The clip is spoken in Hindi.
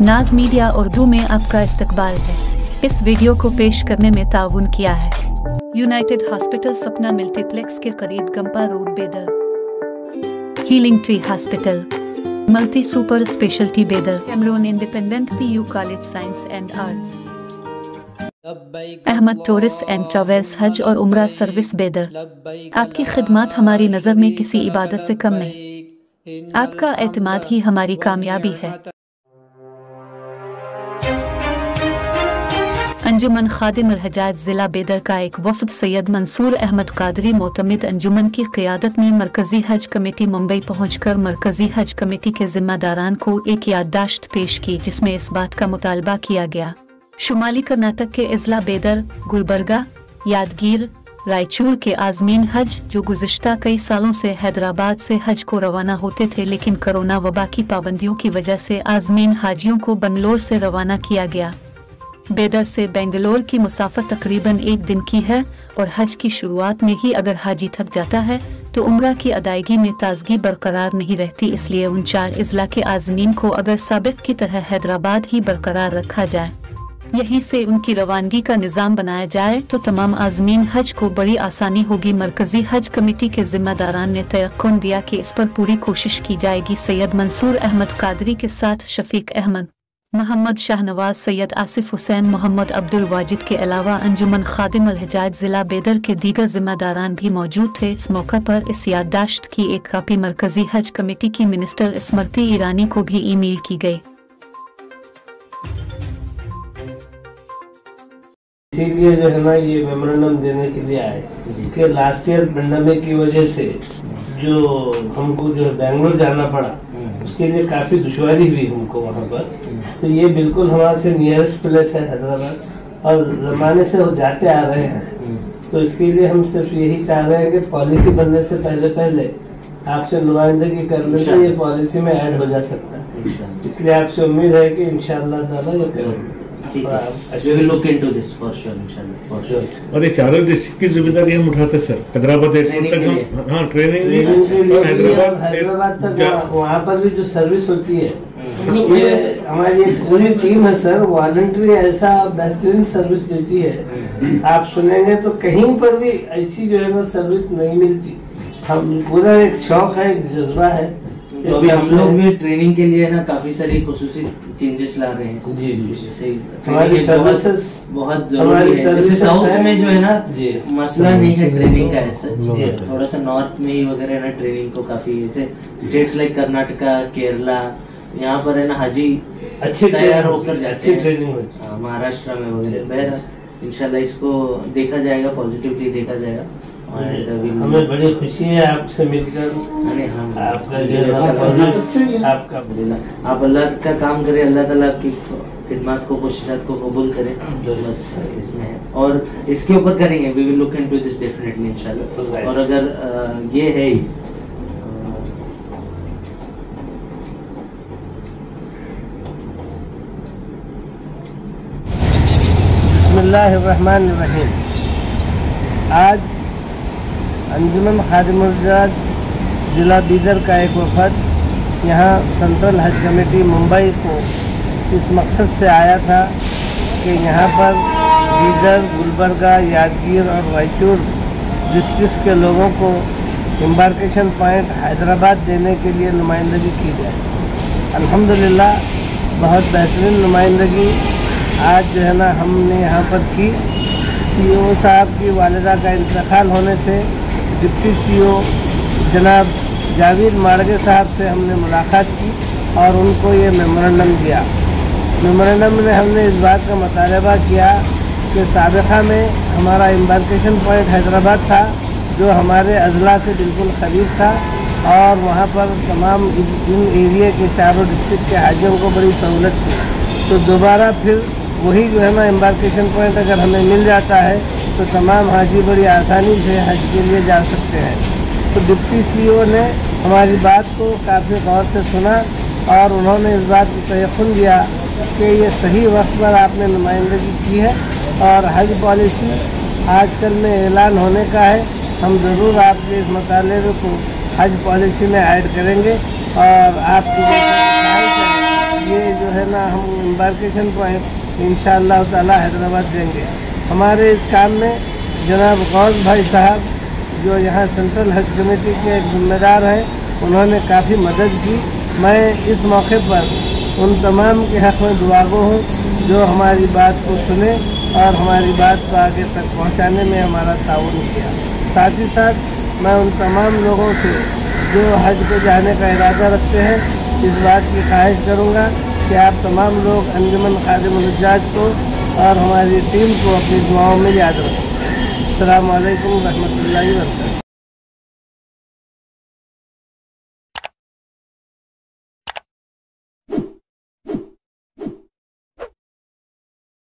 नाज मीडिया उर्दू में आपका इस्तकबाल है। इस वीडियो को पेश करने में ताउन किया है यूनाइटेड हॉस्पिटल सपना मल्टीप्लेक्स के करीब Gumpa road Bidar, healing tree hospital, multi super speciality Bidar, Cameroon independent PU college science and arts, Ahmed tourist and travels हज और उम्रा सर्विस बेदर। आपकी खिदमत हमारी नज़र में किसी इबादत से कम नहीं। आपका एतमाद ही हमारी कामयाबी है। अंजुमन खादिम अल हजाज जिला बेदर का एक वफद सैयद मंसूर अहमद कादरी मोतमिद अंजुमन की क़ियादत में मरकज़ी हज कमेटी मुंबई पहुंचकर मरकज़ी हज कमेटी के जिम्मेदारान को एक याददाश्त पेश की, जिसमें इस बात का मुतालबा किया गया शुमाली कर्नाटक के अजला बेदर, गुलबर्गा, यादगीर, रायचूर के आज़मीन हज जो गुज़िश्ता कई सालों से हैदराबाद से हज को रवाना होते थे, लेकिन कोरोना वबा की पाबंदियों की वजह से आज़मीन हाजियों को बंगलोर से रवाना किया गया। बेदर से बेंगलोर की मुसाफत तकरीबन 1 दिन की है और हज की शुरुआत में ही अगर हाजी थक जाता है तो उम्रा की अदायगी में ताजगी बरकरार नहीं रहती। इसलिए उन 4 अजला के आज़मीन को अगर साबिक़ की तरह हैदराबाद ही बरकरार रखा जाए, यहीं से उनकी रवानगी का निज़ाम बनाया जाए तो तमाम आज़मीन हज को बड़ी आसानी होगी। मरकज़ी हज कमेटी के जिम्मेदारान ने तयक्कुन दिया कि इस पर पूरी कोशिश की जाएगी। सैयद मंसूर अहमद कादरी के साथ शफीक अहमद, मोहम्मद शाहनवाज, सैयद आसिफ हुसैन, मोहम्मद अब्दुल वाजिद के अलावा अंजुमन खादिम अल हजाज जिला बेदर के दीगर जिम्मेदारान भी मौजूद थे। इस मौका पर इस याददाश्त की एक कापी मरकज़ी हज कमेटी की मिनिस्टर स्मृति ईरानी को भी ईमेल की गई। इसीलिए जो है ना ये मेमोरेंडम देने के लिए आए कि लास्ट ईयर पेंडेमिक की वजह से जो हमको जो है बेंगलोर जाना पड़ा, उसके लिए काफ़ी दुश्वारी हुई हमको वहाँ पर। तो ये बिल्कुल हमारे से नियरेस्ट प्लेस है हैदराबाद और ज़माने से वो जाते आ रहे हैं। तो इसके लिए हम सिर्फ यही चाह रहे हैं कि पॉलिसी बनने से पहले आपसे नुमाइंदगी कर ले तो ये पॉलिसी में ऐड हो जा सकता है। इसलिए आपसे उम्मीद है कि इंशाअल्लाह ताला ये करेंगे। और ये चारों डिस्ट्रिक्ट की जिम्मेदारी हम उठाते सर। हैदराबाद एयरपोर्ट तक हम, हाँ, ट्रेनिंग हैदराबाद तक वहाँ पर भी जो सर्विस होती है, ये हमारी एक पूरी टीम है सर, वॉलंटरी ऐसा बेहतरीन सर्विस देती है। आप सुनेंगे तो कहीं पर भी ऐसी जो है ना सर्विस नहीं मिलती। हम पूरा एक शौक है, एक जज्बा है। तो अभी हम लोग भी ट्रेनिंग के लिए ना काफी सारी खुसूसी चेंजेस ला रहे हैं। जी हमारी सर्विसेज बहुत जरूरी है। जैसे साउथ में जो है ना मसला नहीं है ट्रेनिंग का ऐसा, थोड़ा सा नॉर्थ में ही वगैरह ना ट्रेनिंग को काफी, जैसे स्टेट्स लाइक कर्नाटका, केरला, यहाँ पर है ना हाजी अच्छे तैयार होकर जाते हैं, ट्रेनिंग होती है महाराष्ट्र में वगैरह। इंशाल्लाह इसको देखा जाएगा, पॉजिटिवली देखा जाएगा। हमें बड़ी खुशी है आपसे मिलकर। आपका आप अल्लाह का काम करें, अल्लाह ताला आपकी खिदमत को, कोशिशात को कबूल करें, बस इसमें है। और इसके ऊपर करेंगे, we will look into this definitely इंशाल्लाह। और अगर ये है ही बिस्मिल्लाहिर्रहमानिर्रहीम। आज अंजुमन खादिम अल हजाज ज़िला बीदर का एक वफद यहाँ सेंट्रल हज कमेटी मुंबई को इस मकसद से आया था कि यहाँ पर बीदर, गुलबर्गा, यादगीर और रायचूर डिस्ट्रिक्ट्स के लोगों को एम्बार्केशन पॉइंट हैदराबाद देने के लिए नुमाइंदगी की जाए। अल्हम्दुलिल्लाह बहुत बेहतरीन नुमाइंदगी आज जो है ना हमने यहाँ पर की। CEO साहब की वालिदा का इंतकाल होने से डिप्टी CEO जनाब जावेद माड़गे साहब से हमने मुलाकात की और उनको ये मेमोरेंडम दिया। मेमोरेंडम में हमने इस बात का मुतालबा किया कि साबिक़ा में हमारा एम्बार्केशन पॉइंट हैदराबाद था, जो हमारे अजला से बिल्कुल करीब था और वहाँ पर तमाम इन एरिया के चारों डिस्ट्रिक्ट के हाजियों को बड़ी सहूलत थी। तो दोबारा फिर वही जो है ना एम्बार्केशन पॉइंट अगर हमें मिल जाता है तो तमाम हाजी बड़ी आसानी से हज के लिए जा सकते हैं। तो डिप्टी CEO ने हमारी बात को काफ़ी गौर से सुना और उन्होंने इस बात को तयक़ुन दिया कि ये सही वक्त पर आपने नुमाइंदगी की है और हज पॉलिसी आजकल में ऐलान होने का है। हम ज़रूर आपके इस मुताले को हज पॉलिसी में ऐड करेंगे और आपकी ये जो है ना हम एम्बार्केशन पॉइंट इंशाअल्लाह ताला हैदराबाद देंगे। हमारे इस काम में जनाब गौस भाई साहब जो यहाँ सेंट्रल हज कमेटी के एक जिम्मेदार हैं, उन्होंने काफ़ी मदद की। मैं इस मौके पर उन तमाम के हक़ में दुआगो हूँ जो हमारी बात को सुने और हमारी बात को आगे तक पहुँचाने में हमारा ताउन किया। साथ ही साथ मैं उन तमाम लोगों से जो हज को जाने का इरादा रखते हैं, इस बात की ख्वाहिश करूँगा कि आप तमाम लोग अंजुमन खादिमुल हुज्जाज को और हमारी टीम को अपनी दुआओं में याद रखें। अस्सलामु अलैकुम रहमतुल्लाहि व बरकातहू।